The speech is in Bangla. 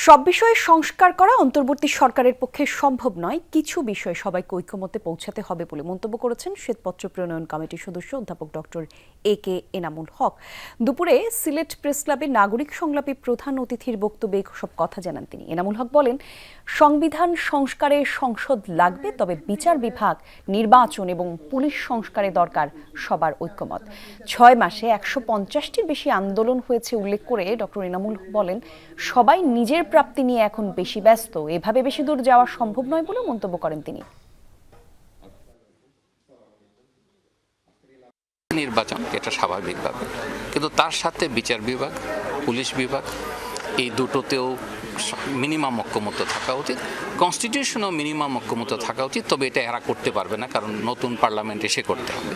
সব বিষয়ে সংস্কার করা অন্তর্বর্তী সরকারের পক্ষে সম্ভব নয়, কিছু বিষয়ে সবাইকে ঐক্যমত্যে পৌঁছাতে হবে বলে মন্তব্য করেছেন শ্বেতপত্র প্রণয়ন কমিটির সদস্য অধ্যাপক ডক্টর এ.কে এনামুল হক। দুপুরে সিলেট প্রেস ক্লাবে নাগরিক সংলাপে প্রধান অতিথির বক্তব্যে সব কথা জানান তিনি। এনামুল হক বলেন, সংবিধান সংস্কারে সংসদ লাগবে, তবে বিচার বিভাগ, নির্বাচন এবং পুলিশ সংস্কারে দরকার সবার ঐক্যমত। 6 মাসে 150টির বেশি আন্দোলন হয়েছে উল্লেখ করে ডক্টর এনামুল বলেন, সবাই নিজের প্রাপ্তি নিয়ে এখন বেশি ব্যস্ত, এভাবে বেশি দূর যাওয়া সম্ভব নয় বলে মন্তব্য করেন তিনি। নির্বাচন এটা স্বাভাবিক ব্যাপার, কিন্তু তার সাথে বিচার বিভাগ, পুলিশ বিভাগ এই দুটোতেও মিনিমাম ঐক্যমত্য থাকা উচিত। কনস্টিটিউশনেও মিনিমাম ঐক্যমত্য থাকা উচিত, তবে এটা এরা করতে পারবে না, কারণ নতুন পার্লামেন্ট এসে করতে হবে।